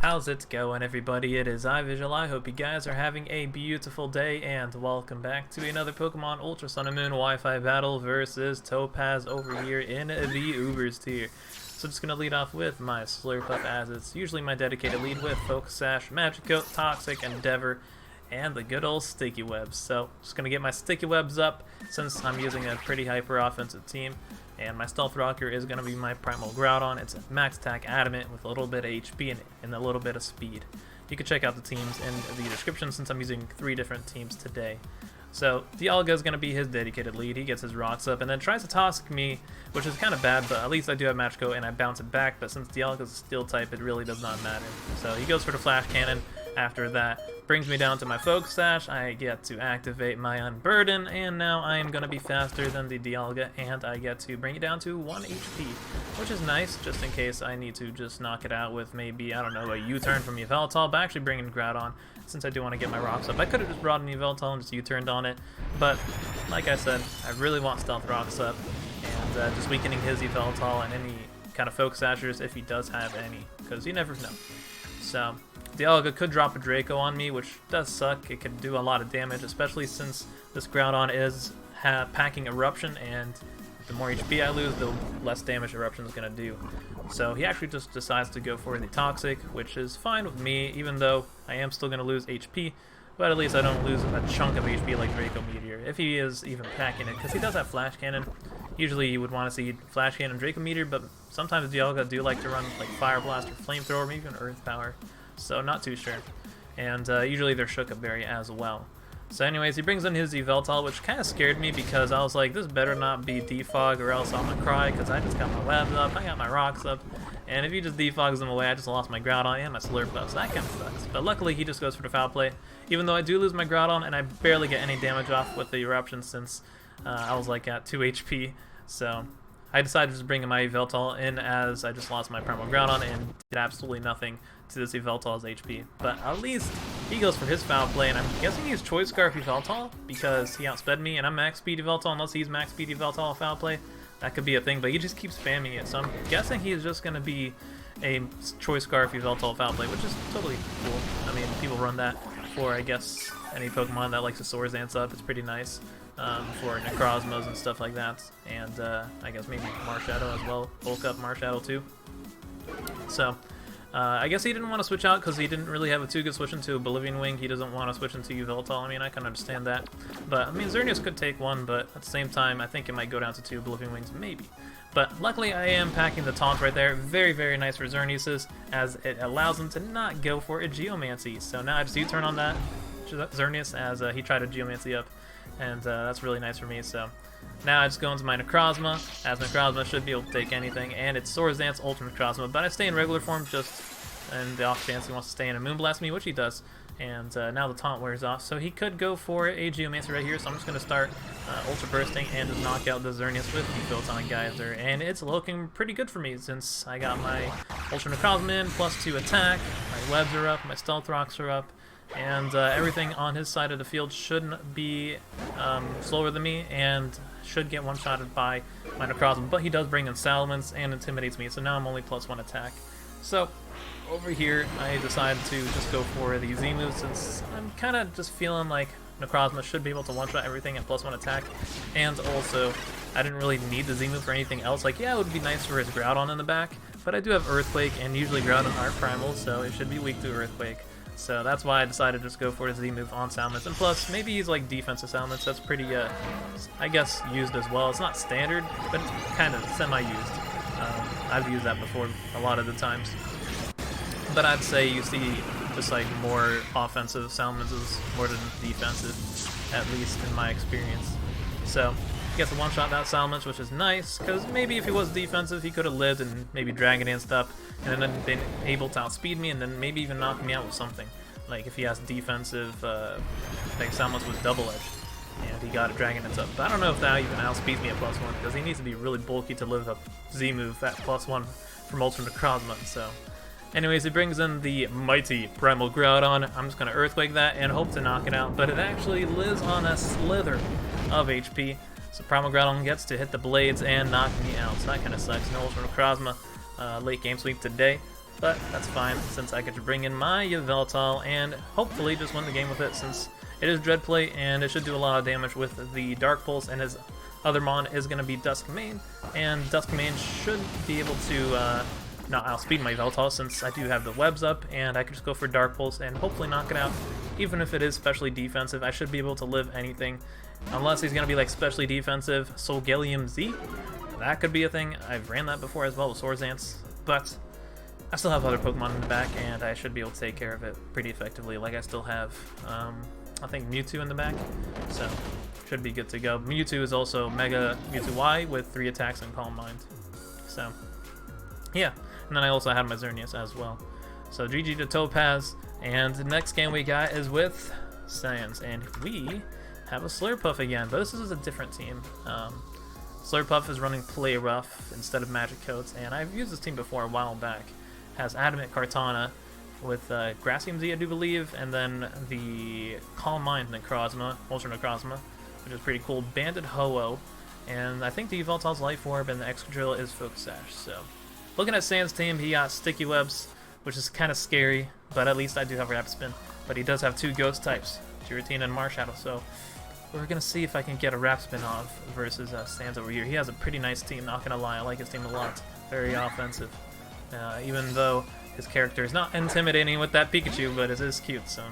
How's it going, everybody? It is Yveltal. I hope you guys are having a beautiful day, and welcome back to another Pokemon Ultra Sun and Moon Wi-Fi battle versus Topaz over here in the UBERS tier. So just gonna lead off with my Slurpuff, as it's usually my dedicated lead with Focus Sash, Magikarp, Toxic, Endeavor, and the good old Sticky Webs. So just gonna get my Sticky Webs up since I'm using a pretty hyper offensive team. And my Stealth Rocker is going to be my Primal Groudon. It's a max attack adamant with a little bit of HP and a little bit of speed. You can check out the teams in the description since I'm using 3 different teams today. So Dialga is going to be his dedicated lead. He gets his rocks up and then tries to Toxic me, which is kind of bad, but at least I do have Magikarp and I bounce it back. But since Dialga is a steel type, it really does not matter. So he goes for the Flash Cannon. After that, brings me down to my Focus Sash. I get to activate my Unburden, and now I am going to be faster than the Dialga, and I get to bring it down to 1 HP, which is nice, just in case I need to just knock it out with maybe, I don't know, a U-turn from Yveltal, but actually bringing Groudon, since I do want to get my rocks up. I could have just brought an Yveltal and just U-turned on it, but like I said, I really want Stealth Rocks up, and just weakening his Yveltal and any kind of Focus Sashers if he does have any, because you never know. So Dialga could drop a Draco on me, which does suck. It could do a lot of damage, especially since this Groudon is packing Eruption, and the more HP I lose, the less damage Eruption is going to do. So he actually just decides to go for the Toxic, which is fine with me, even though I am still going to lose HP, but at least I don't lose a chunk of HP like Draco Meteor, if he is even packing it, because he does have Flash Cannon. Usually you would want to see Flash Cannon Draco Meteor, but sometimes Dialga do like to run like Fire Blast or Flamethrower, or even Earth Power. So not too sure. And usually they're Shook Up Berry as well. So anyways, he brings in his Yveltal, which kind of scared me because I was like, this better not be Defog or else I'm gonna cry, because I just got my webs up, I got my rocks up, and if he just defogs them away, I just lost my Groudon and my Slurpuff, so that kind of sucks. But luckily he just goes for the Foul Play, even though I do lose my Groudon and I barely get any damage off with the Eruption since I was like at 2 HP. So I decided to just bring my Yveltal in, as I just lost my Primal Groudon and did absolutely nothing to this Yveltal's HP. But at least he goes for his Foul Play, and I'm guessing he's Choice Scarf Yveltal because he outsped me, and I'm Max Speed Yveltal unless he's Max Speed Yveltal Foul Play. That could be a thing, but he just keeps spamming it, so I'm guessing he's just going to be a Choice Scarf Yveltal Foul Play, which is totally cool. I mean, people run that for, I guess, any Pokemon that likes to Swords Dance up. It's pretty nice. For Necrozmas and stuff like that, and I guess maybe Marshadow as well, bulk up Marshadow too. So I guess he didn't want to switch out because he didn't really have a too good switch into Oblivion Wing. He doesn't want to switch into Yveltal. I mean, I can understand that, but I mean, Xerneas could take 1, but at the same time, I think it might go down to 2 Oblivion Wings, maybe. But luckily, I am packing the Taunt right there. Very, very nice for Xerneas, as it allows him to not go for a Geomancy. So now I just U-turn on that Xerneas as he tried to Geomancy up. And that's really nice for me. So now I just go into my Necrozma, as Necrozma should be able to take anything, and it's Swords Dance Ultra Necrozma, but I stay in regular form just in the off chance he wants to stay in and Moonblast me, which he does. And now the Taunt wears off, so he could go for a Geomancy right here, so I'm just going to start Ultra Bursting and just knock out the Xerneas with the Photon Geyser, and it's looking pretty good for me since I got my Ultra Necrozma in, +2 attack, my webs are up, my Stealth Rocks are up, and everything on his side of the field shouldn't be slower than me, and should get one-shotted by my Necrozma, but he does bring in Salamence and intimidates me, so now I'm only +1 attack. So over here, I decided to just go for the Z move, since I'm kind of just feeling like Necrozma should be able to one-shot everything at +1 attack, and also I didn't really need the Z move for anything else. Like, yeah, it would be nice for his Groudon in the back, but I do have Earthquake, and usually Groudon are primal, so it should be weak to Earthquake. So that's why I decided to just go for his Z-move on Salamence, and plus, maybe he's like defensive Salamence, that's pretty, I guess, used as well. It's not standard, but it's kind of semi-used. I've used that before a lot of the times. But I'd say you see just like more offensive Salamences more than defensive, at least in my experience. So he gets a one-shot that Salamence, which is nice, because maybe if he was defensive, he could have lived and maybe Dragon Danced up, and then been able to outspeed me, and then maybe even knock me out with something. Like if he has defensive, like Salamence with Double Edge, and he got a Dragon Dance up. But I don't know if that even outspeeds me at +1, because he needs to be really bulky to live up Z-move at +1 from Ultra Necrozma, so. Anyways, he brings in the mighty Primal Groudon. I'm just going to Earthquake that and hope to knock it out, but it actually lives on a slither of HP. So Primal Groudon gets to hit the Blades and knock me out, so that kind of sucks. No Ultra Necrozma late game sweep today. but that's fine since I get to bring in my Yveltal and hopefully just win the game with it, since it is Dreadplate and it should do a lot of damage with the Dark Pulse, and his other mon is going to be Dusk-Mane, and Dusk-Mane should be able to not outspeed my Yveltal since I do have the webs up, and I can just go for Dark Pulse and hopefully knock it out. Even if it is specially defensive, I should be able to live anything, unless he's going to be like specially defensive Solgaleo Z. That could be a thing. I've ran that before as well with Swordsdance, but I still have other Pokemon in the back, and I should be able to take care of it pretty effectively. Like, I still have, I think, Mewtwo in the back, so should be good to go. Mewtwo is also Mega Mewtwo-Y with 3 attacks and Calm Mind. So, yeah. And then I also had my Xerneas as well. So, GG to Topaz, and the next game we got is with Sands, and we have a Slurpuff again, but this is a different team. Slurpuff is running Play Rough instead of Magic Coats, and I've used this team before a while back. Has Adamant Kartana with Grassium Z, I do believe, and then the Calm Mind Necrozma, Ultranecrozium, which is pretty cool. Banded Ho-Oh, and I think the Yveltal's Life Orb and the Excadrill is Focus Sash. So, looking at Sand's team, he got Sticky Webs, which is kind of scary, but at least I do have Rapid Spin. But he does have 2 Ghost types, Giratina and Marshadow, so we're going to see if I can get a Rapid Spin off versus Sands over here. He has a pretty nice team, not going to lie. I like his team a lot. Very offensive. Even though his character is not intimidating with that Pikachu, but it is cute. So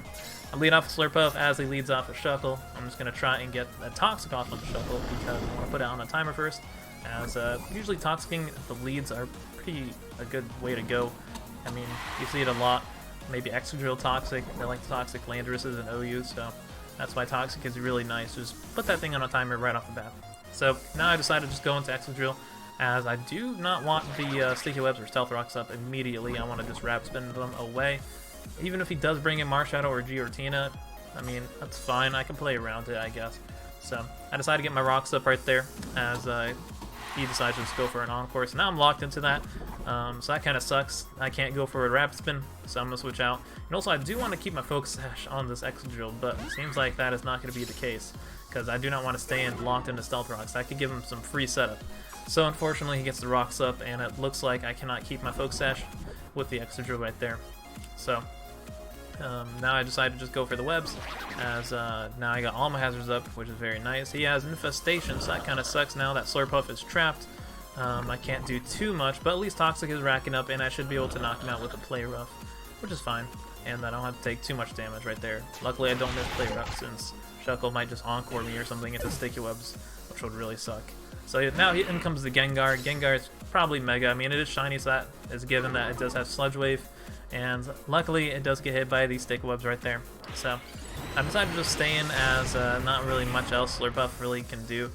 I lead off with Slurpuff as he leads off with Shuckle. I'm just going to try and get a Toxic off of Shuckle because I want to put it on a timer first. As usually Toxicing the leads are a good way to go. I mean, you see it a lot. Maybe Excadrill Toxic. They like the Toxic Landorus's and OUs, so that's why Toxic is really nice. Just put that thing on a timer right off the bat. So now I decided to just go into Excadrill, as I do not want the Sticky Webs or Stealth Rocks up immediately. I want to just Rapid Spin them away. Even if he does bring in Marshadow or Giratina, I mean, that's fine. I can play around it, I guess. So I decided to get my Rocks up right there, as he decides to just go for an Encore. So now I'm locked into that. So that kind of sucks. I can't go for a Rapid Spin, so I'm going to switch out. And also, I do want to keep my Focus Sash on this Excadrill, but it seems like that is not going to be the case, because I do not want to stay locked into Stealth Rocks. I could give him some free setup. So unfortunately, he gets the Rocks up, and it looks like I cannot keep my Focus Sash with the Excadrill right there. So now I decided to just go for the webs, as now I got all my hazards up, which is very nice. He has Infestation, so that kind of sucks now that Slurpuff is trapped. I can't do too much, but at least Toxic is racking up, and I should be able to knock him out with a Play Rough, which is fine. And I don't have to take too much damage right there. Luckily, I don't miss Play Rough, since Shuckle might just Encore me or something into Sticky Webs, which would really suck. So now in comes the Gengar. Gengar is probably Mega. I mean, it is shiny, so that is given that it does have Sludge Wave. And luckily, it does get hit by these Sticky Webs right there. So I decided to just stay in, as not really much else Slurpuff really can do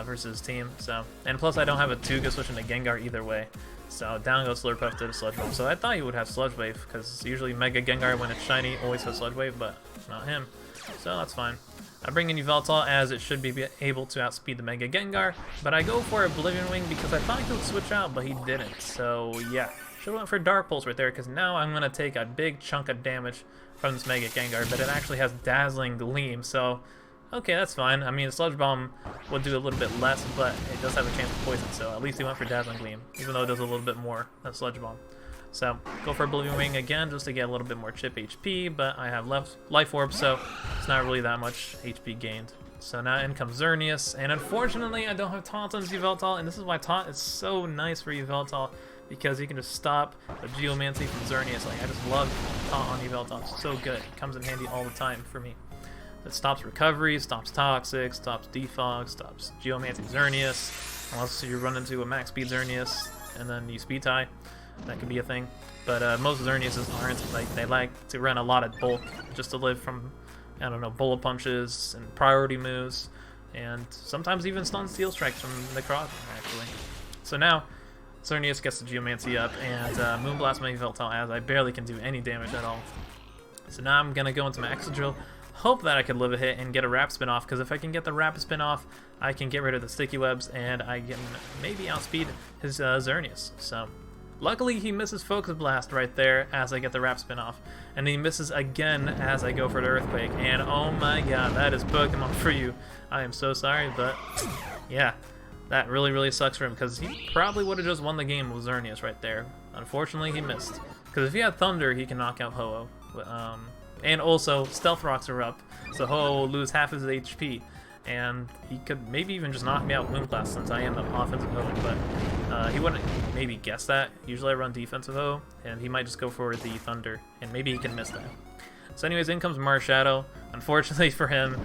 versus his team. So, and plus, I don't have a 2-go switch into Gengar either way. So down goes Slurpuff to the Sludge Wave. So I thought he would have Sludge Wave, because usually Mega Gengar, when it's shiny, always has Sludge Wave, but not him. So that's fine. I bring in Yveltal, as it should be able to outspeed the Mega Gengar, but I go for Oblivion Wing because I thought he would switch out, but he didn't. So yeah, should have went for Dark Pulse right there, because now I'm going to take a big chunk of damage from this Mega Gengar, but it actually has Dazzling Gleam, so okay, that's fine. I mean, Sludge Bomb would do a little bit less, but it does have a chance of poison, so at least he went for Dazzling Gleam, even though it does a little bit more than Sludge Bomb. So, go for Oblivion Wing again, just to get a little bit more chip HP, but I have Life Orb, so it's not really that much HP gained. So now in comes Xerneas, and unfortunately I don't have Taunt on Yveltal, and this is why Taunt is so nice for Yveltal, because you can just stop a Geomancy from Xerneas. Like, I just love Taunt on Yveltal, it's so good. It comes in handy all the time for me. It stops Recovery, stops Toxic, stops Defog, stops Geomancy Xerneas, unless you run into a max speed Xerneas, and then you speed tie. That could be a thing, but most Xerneas aren't. Like, they like to run a lot of bulk just to live from, I don't know, bullet punches and priority moves, and sometimes even stun steel strikes from Necrozma, actually. So now Xerneas gets the Geomancy up, and Moonblast my Yveltal, as I barely can do any damage at all. So now I'm gonna go into my Excadrill, hope that I can live a hit and get a Rapid Spin off, because if I can get the Rapid Spin off, I can get rid of the Sticky Webs, and I can maybe outspeed his Xerneas. So luckily, he misses Focus Blast right there as I get the Rapid Spin off. And he misses again as I go for the Earthquake. And oh my god, that is Pokemon for you. I am so sorry, but yeah, that really, really sucks for him, because he probably would have just won the game with Xerneas right there. Unfortunately, he missed. Because if he had Thunder, he can knock out Ho-Oh. And also, Stealth Rocks are up, so Ho-Oh will lose half his HP. And he could maybe even just knock me out Moon Class since I am an offensive Ho-Oh, but he wouldn't maybe guess that. Usually I run defensive Ho-Oh, and he might just go for the Thunder, and maybe he can miss that. So anyways, in comes Marshadow. Unfortunately for him,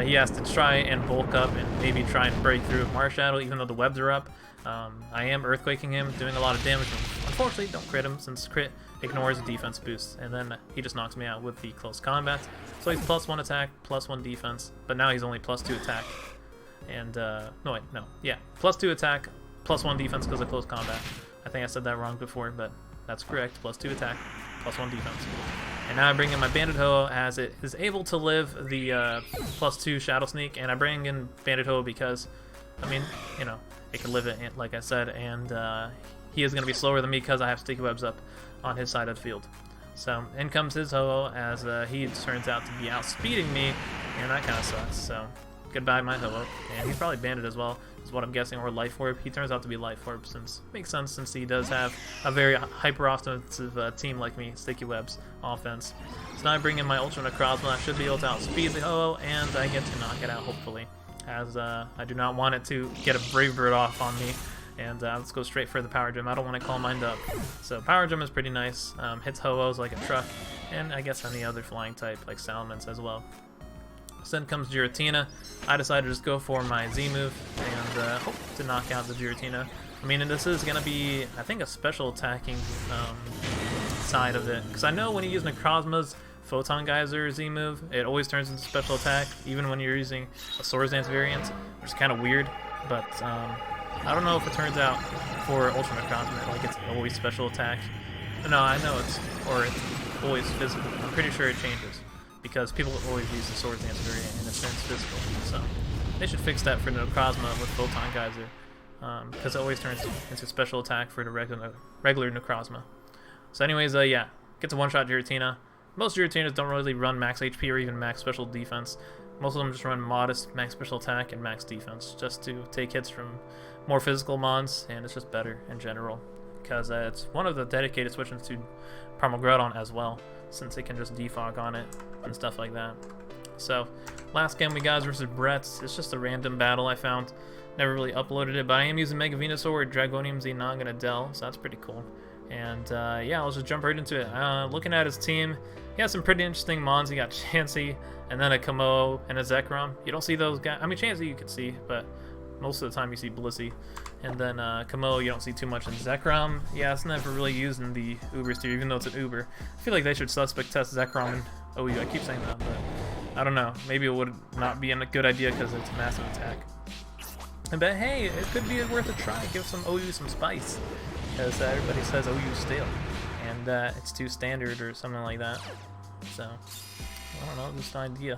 he has to try and bulk up and maybe try and break through Marshadow, even though the webs are up. I am Earthquaking him, doing a lot of damage. Unfortunately, don't crit him, since crit ignores a defense boost, and then he just knocks me out with the close combat. So he's +1 attack, +1 defense, but now he's only +2 attack. And, +2 attack, +1 defense because of close combat. I think I said that wrong before, but that's correct. +2 attack, +1 defense. And now I bring in my Banded Ho-Oh as it is able to live the +2 Shadow Sneak, and I bring in Banded Ho-Oh because, I mean, you know, it can live it, like I said, and he is going to be slower than me because I have Sticky Webs up on his side of the field. So in comes his Ho-Oh as he turns out to be outspeeding me, and that kind of sucks. So goodbye my Ho-Oh, and he's probably Banded as well, is what I'm guessing, or Life Orb. He turns out to be Life Orb, since makes sense since he does have a very hyper offensive team like me, Sticky Webs offense. So now I bring in my Ultranecrozium. I should be able to outspeed the Ho-Oh, and I get to knock it out hopefully, as I do not want it to get a Brave Bird off on me. And let's go straight for the Power Gem. I don't want to call mine up. So Power Gem is pretty nice. Hits Ho-Ohs like a truck, and I guess any other flying type like Salamence as well. So then comes Giratina. I decided to just go for my Z move and hope to knock out the Giratina. I mean, and this is going to be, I think, a special attacking side of it. Because I know when you use Necrozma's Photon Geyser Z move, it always turns into special attack, even when you're using a Swords Dance variant, which is kind of weird. But I don't know if it turns out for Ultra Necrozma like it's always special attack. No, I know it's always physical. I'm pretty sure it changes because people always use the Swords Dance variant and it turns physical. So they should fix that for Necrozma with Photon Geyser because it always turns into special attack for the regular Necrozma. So anyways, yeah, get to one-shot Giratina. Most Giratinas don't really run max HP or even max special defense. Most of them just run modest max special attack and max defense just to take hits from more physical mons, and it's just better in general because it's one of the dedicated switches to Primal Groudon as well, since it can just defog on it and stuff like that. So last game we got versus Brett. It's just a random battle I found. Never really uploaded it, but I am using Mega Venusaur, Dragonium Z, Naganadel, so that's pretty cool. And yeah, I'll just jump right into it. Looking at his team, he has some pretty interesting mons. He got Chansey, and then a Kamo and a Zekrom. You don't see those guys. I mean, Chansey you can see, but most of the time you see Blissey. And then Kamo you don't see too much. And Zekrom, yeah, it's never really used in the Ubers tier, even though it's an Uber. I feel like they should suspect test Zekrom and OU. I keep saying that, but I don't know. Maybe it would not be a good idea because it's a massive attack. But hey, it could be worth a try. Give some OU some spice. Because everybody says OU stale, and it's too standard or something like that. So, I don't know, just an idea.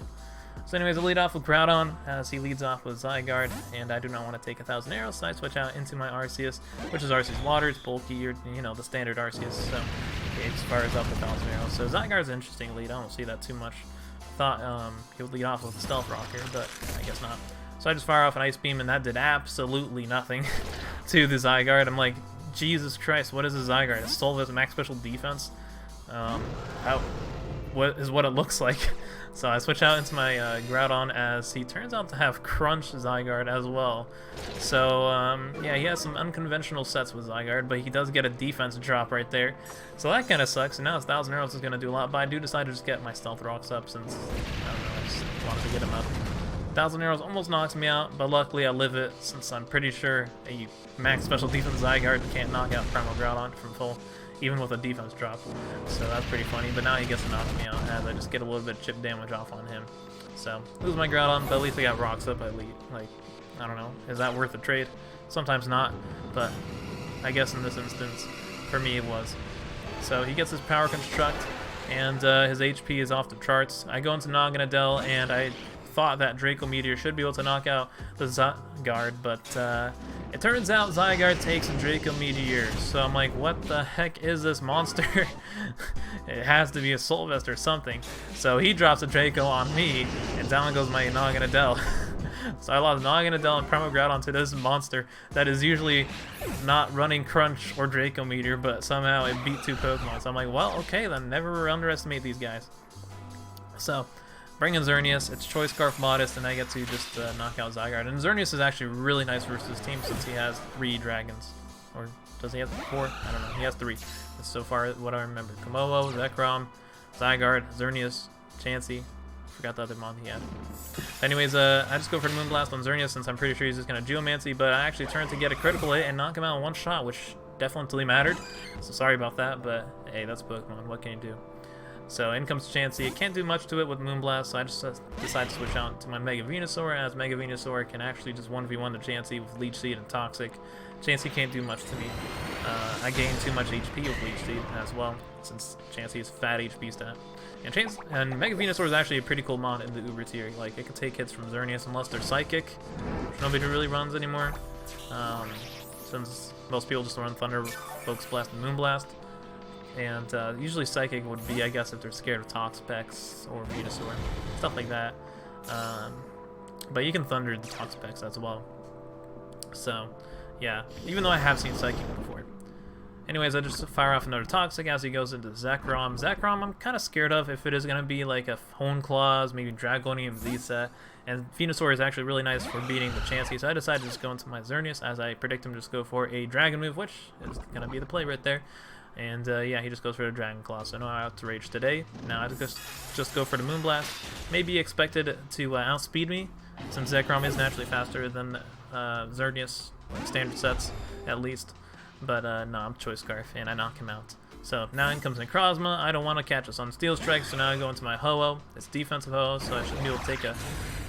So anyways, I lead off with Groudon, as he leads off with Zygarde, and I do not want to take 1,000 arrows, so I switch out into my Arceus, which is Arceus Water. It's bulky, or, you know, the standard Arceus, so it fires up 1,000 arrows. So Zygarde's an interesting lead. I don't see that too much. Thought he would lead off with a Stealth Rocker, but I guess not. So I just fire off an Ice Beam, and that did absolutely nothing to the Zygarde. I'm like, Jesus Christ, what is a Zygarde? A soul with max special defense? What is what it looks like. So I switch out into my Groudon as he turns out to have Crunch Zygarde as well. So yeah, he has some unconventional sets with Zygarde, but he does get a defense drop right there. So that kind of sucks, and now his 1,000 arrows is going to do a lot, but I do decide to just get my Stealth Rocks up since, I don't know, I just wanted to get him up. 1,000 arrows almost knocks me out, but luckily I live it since I'm pretty sure a max special defense Zygarde can't knock out Primal Groudon from full, even with a defense drop. So that's pretty funny, but now he gets to knock me out as I just get a little bit of chip damage off on him. So lose my Groudon, but at least I got rocks up. Like, I don't know, is that worth a trade? Sometimes not, but I guess in this instance, for me it was. So he gets his Power Construct, and his HP is off the charts. I go into Naganadel, and I thought that Draco Meteor should be able to knock out the Zygarde, but it turns out Zygarde takes a Draco Meteor. So I'm like, what the heck is this monster? It has to be a Soul Vest or something. So he drops a Draco on me, and down goes my Naganadel. So I lost Naganadel and Primal Groudon to this monster that is usually not running Crunch or Draco Meteor, but somehow it beat 2 Pokemon. So I'm like, well, okay, then never underestimate these guys. So, bring in Xerneas, it's Choice Scarf Modest, and I get to just knock out Zygarde. And Xerneas is actually really nice versus his team since he has 3 dragons. Or does he have 4? I don't know. He has 3. That's so far what I remember. Komodo, Zekrom, Zygarde, Xerneas, Chansey. Forgot the other mon he had. Anyways, I just go for the Moonblast on Xerneas since I'm pretty sure he's just going to Geomancy, but I actually turned to get a critical hit and knock him out in 1 shot, which definitely mattered. So sorry about that, but hey, that's Pokemon. What can you do? So in comes Chansey. I can't do much to it with Moonblast, so I just decided to switch out to my Mega Venusaur, as Mega Venusaur can actually just 1v1 the Chansey with Leech Seed and Toxic. Chansey can't do much to me. I gain too much HP with Leech Seed as well, since Chansey is fat HP stat. And Mega Venusaur is actually a pretty cool mod in the Uber tier. Like, it can take hits from Xerneas unless they're Psychic, which nobody really runs anymore. Since most people just run Thunder, Focus Blast, and Moonblast. And usually Psychic would be, I guess, if they're scared of Toxapex or Venusaur, stuff like that. But you can Thunder the Toxapex as well. So, yeah, even though I have seen Psychic before. Anyways, I just fire off another Toxic as he goes into Zekrom. Zekrom I'm kind of scared of if it is going to be like a Hone Claws, maybe Dragonium Z set. And Venusaur is actually really nice for beating the Chansey, so I decided to just go into my Xerneas as I predict him to just go for a Dragon move, which is going to be the play right there. And yeah, he just goes for the Dragon Claw, so no Outrage today. Now I just go for the Moonblast. Maybe expected to outspeed me, since Zekrom is naturally faster than Xerneas, like standard sets at least. But no, I'm Choice Scarf, and I knock him out. So now in comes Necrozma. I don't want to catch a Sun Steel Strike, so now I go into my Ho-Oh. It's defensive Ho-Oh, so I should be able to take a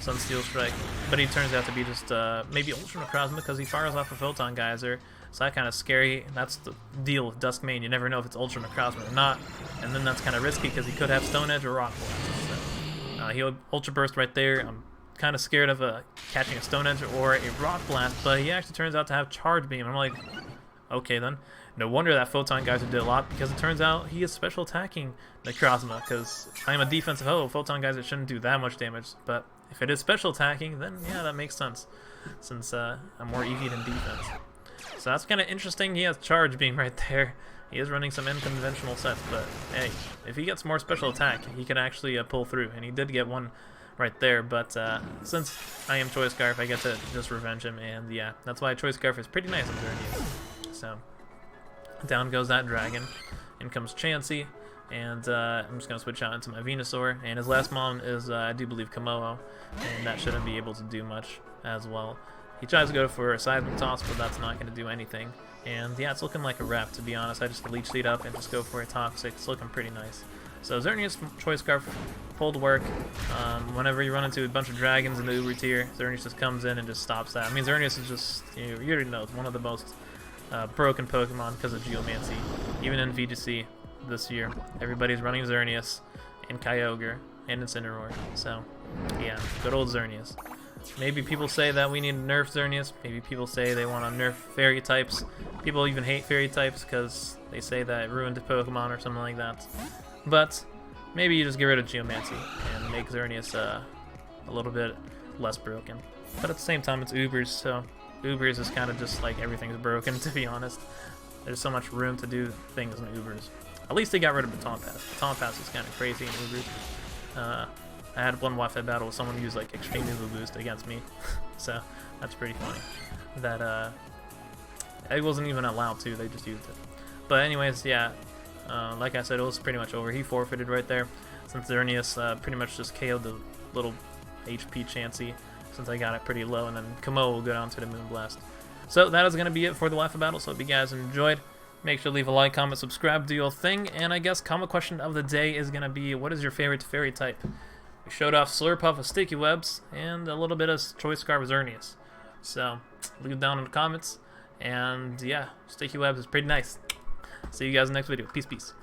Sun Steel Strike. But he turns out to be just maybe Ultra Necrozma because he fires off a Photon Geyser. So that's kind of scary. That's the deal with Dusk-Mane. You never know if it's Ultra Necrozma or not. And then that's kind of risky because he could have Stone Edge or Rock Blast. So, he'll Ultra Burst right there. I'm kind of scared of catching a Stone Edge or a Rock Blast, but he actually turns out to have Charge Beam. I'm like, okay then. No wonder that Photon Geyser did a lot, because it turns out he is special attacking Necrozma, because I am a defensive Ho. Photon Geyser shouldn't do that much damage, but if it is special attacking, then yeah, that makes sense, since I'm more EV than defense. So that's kind of interesting. He has Charge Beam right there. He is running some unconventional sets, but hey, if he gets more special attack, he can actually pull through, and he did get one right there, but since I am Choice Scarf, I get to just revenge him, and yeah, that's why Choice Scarf is pretty nice on Xerneas. So, down goes that Dragon. In comes Chansey, and I'm just going to switch out into my Venusaur, and his last mon is, I do believe, Komodo, and that shouldn't be able to do much as well. He tries to go for a Seismic Toss, but that's not going to do anything. And yeah, it's looking like a wrap, to be honest. I just Leech Seed up and just go for a Toxic. It's looking pretty nice. So Xerneas Choice Scarf pulled work. Whenever you run into a bunch of dragons in the Uber tier, Xerneas just comes in and just stops that. I mean, Xerneas is just, you already know, it's one of the most broken Pokemon because of Geomancy. Even in VGC this year, everybody's running Xerneas and Kyogre and Incineroar. So, yeah, good old Xerneas. Maybe people say that we need to nerf Xerneas. Maybe people say they want to nerf fairy types. People even hate fairy types because they say that it ruined the Pokemon or something like that. But maybe you just get rid of Geomancy and make Xerneas a little bit less broken. But at the same time, it's UBERS, so UBERS is kind of just like everything's broken, to be honest. There's so much room to do things in UBERS. At least they got rid of the Taunt Pass. The Taunt Pass is kind of crazy in UBERS. I had one Wi-Fi battle with someone who used like Extreme Move Boost against me, so that's pretty funny. That it wasn't even allowed to, they just used it. But anyways, yeah, like I said, it was pretty much over. He forfeited right there, since Xerneas pretty much just KO'd the little HP Chansey, since I got it pretty low, and then Komodo will go down to the Moonblast. So that is going to be it for the Wi-Fi battle, so if you guys enjoyed, make sure to leave a like, comment, subscribe, do your thing, and I guess comment question of the day is going to be, what is your favorite fairy type? We showed off Slurpuff with Sticky Webs, and a little bit of Choice Scarf with Xerneas. So, leave it down in the comments, and yeah, Sticky Webs is pretty nice. See you guys in the next video. Peace, peace.